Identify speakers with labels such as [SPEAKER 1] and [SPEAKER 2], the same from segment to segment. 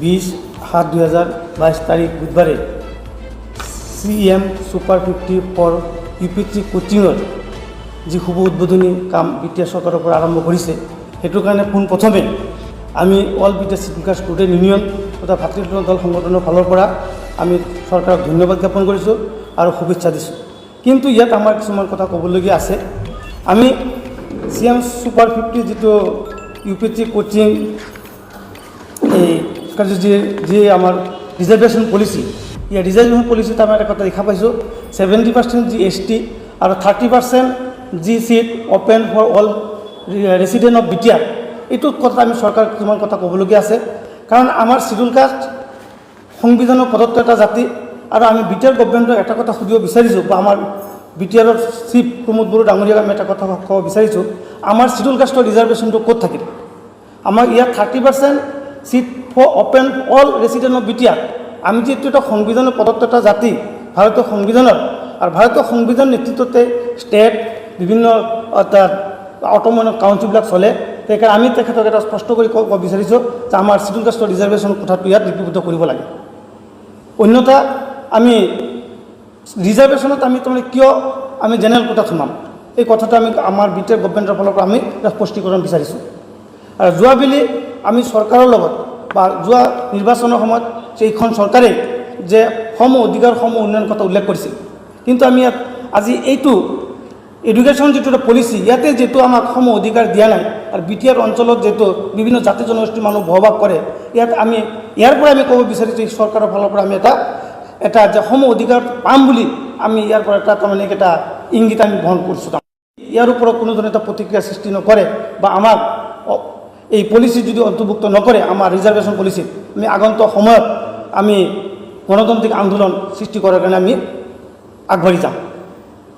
[SPEAKER 1] 20/7/2022 তাৰিখ বুধবাৰে CM Super 50 for UP3 কোচিঙৰ যি শুভ উদ্বোধনী কাম বিটিআৰ চৰকাৰৰ পৰা আৰম্ভ কৰিছে সেইটোৰ কাৰণে পোনপ্ৰথমে আমি অল বিটিআৰ শিক্ষক ষ্টুডেণ্ট ইউনিয়ন তথা ভাতৃত্ব দল সংগঠনৰ ফালৰ পৰা আমি চৰকাৰক ধন্যবাদ জ্ঞাপন কৰিছোঁ আৰু শুভেচ্ছা দিছোঁ। কিন্তু ইয়াত আমাৰ কিছুমান কথা ক'বলগীয়া আছে। আমি CM Super 50 যিটো UP3 কোচিং এই যি আমাৰ ৰিজাৰ্ভেশ্যন পলিচি, ইয়াৰ ৰিজাৰ্ভেশ্যন পলিচিত আমাৰ এটা কথা দেখা পাইছোঁ 70% যি ST আৰু 30% যি seat open for all resident of BTR. এইটো কথা আমি চৰকাৰক কিছুমান কথা ক'বলগীয়া আছে। কাৰণ আমাৰ চিডুল কাষ্ট সংবিধানৰ প্ৰদত্ত এটা জাতি আৰু আমি বিটিআৰ গভৰ্ণমেণ্টক এটা কথা সুধিব বিচাৰিছোঁ বা আমাৰ বিটিআৰৰ চিফ প্ৰমোদ বড়ো ডাঙৰীয়াক আমি এটা কথা ক'ব বিচাৰিছোঁ, আমাৰ চিডুল কাষ্টৰ ৰিজাৰ্ভেশ্যনটো ক'ত থাকিল? আমাৰ ইয়াত 30% seat for open all resident of BTR. আমি যিহেতু এটা সংবিধানৰ প্ৰদত্ত এটা জাতি ভাৰতীয় সংবিধানৰ, আৰু ভাৰতীয় সংবিধান নেতৃত্বতে ষ্টেট বিভিন্ন অট'নমাছ কাউন্সিলবিলাক চলে। সেইকাৰণে আমি তেখেতক এটা স্পষ্ট কৰি ক'ব বিচাৰিছোঁ যে আমাৰ চিডুল কাষ্টৰ ৰিজাৰ্ভেশ্যন কথাটো ইয়াত লিপিবদ্ধ কৰিব লাগে। অন্যথা আমি ৰিজাৰ্ভেশ্যনত আমি তাৰমানে কিয় আমি জেনেৰেল কোটাত সোমাম, এই কথাটো আমি আমাৰ বিটিআৰ গভৰ্ণমেণ্টৰ ফালৰ পৰা আমি এটা স্পষ্টীকৰণ বিচাৰিছোঁ। আৰু যোৱাবেলি আমি চৰকাৰৰ লগত বা যোৱা নিৰ্বাচনৰ সময়ত এইখন চৰকাৰে যে সম অধিকাৰসমূহ উন্নয়ন কথা উল্লেখ কৰিছিল, কিন্তু আমি ইয়াত আজি এইটো এডুকেশ্যন যিটো এটা পলিচি, ইয়াতে যিটো আমাক সম অধিকাৰ দিয়া নাই আৰু বিটিআৰ অঞ্চলত যিহেতু বিভিন্ন জাতি জনগোষ্ঠীৰ মানুহ বসবাস কৰে, ইয়াত আমি ইয়াৰ পৰা আমি ক'ব বিচাৰিছোঁ চৰকাৰৰ ফালৰ পৰা আমি এটা যে সম অধিকাৰ পাম বুলি আমি ইয়াৰ পৰা এটা তাৰমানে এটা ইংগিত আমি বহন কৰিছোঁ। ইয়াৰ ওপৰত কোনো ধৰণৰ এটা প্ৰতিক্ৰিয়া সৃষ্টি নকৰে বা আমাক এই পলিচি যদি অন্তৰ্ভুক্ত নকৰে আমাৰ ৰিজাৰ্ভেশ্যন পলিচিত, আমি আগন্তুক সময়ত আমি গণতান্ত্ৰিক আন্দোলন সৃষ্টি কৰাৰ কাৰণে আমি আগবাঢ়ি যাম।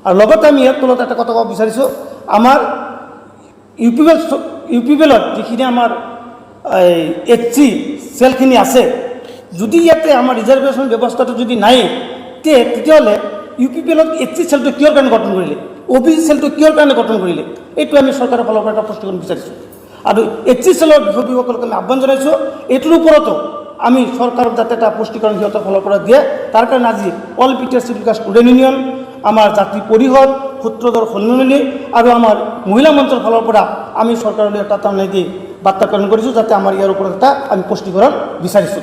[SPEAKER 1] আৰু লগতে আমি ইয়াৰ তলত এটা কথা ক'ব বিচাৰিছোঁ, আমাৰ ইউপিবিএলত যিখিনি আমাৰ HC চেলখিনি আছে, যদি ইয়াতে আমাৰ ৰিজাৰ্ভেশ্যন ব্যৱস্থাটো যদি নাই তেতিয়াহ'লে ইউপিবিএলত HC চেলটো কিহৰ কাৰণে গঠন কৰিলে, OBC চেলটো কিহৰ কাৰণে গঠন কৰিলে, এইটো আমি চৰকাৰৰ ফালৰ পৰা এটা স্পষ্টীকৰণ বিচাৰিছোঁ। আৰু HC চেলৰ বিষয়সকলক আমি আহ্বান জনাইছোঁ, এইটোৰ ওপৰতো আমি চৰকাৰক যাতে এটা পুষ্টিকৰণ সিহঁতৰ ফালৰ পৰা দিয়ে, তাৰ কাৰণে আজি all BTR schedule caste student union, আমাৰ জাতি পৰিষদ, সূত্ৰধৰ সন্মিলনী আৰু আমাৰ মহিলা মঞ্চৰ ফালৰ পৰা আমি চৰকাৰলৈ এটা তাৰমানে বাৰ্তা প্ৰেৰণ কৰিছোঁ যাতে আমাৰ ইয়াৰ ওপৰত এটা আমি পুষ্টিকৰণ বিচাৰিছোঁ।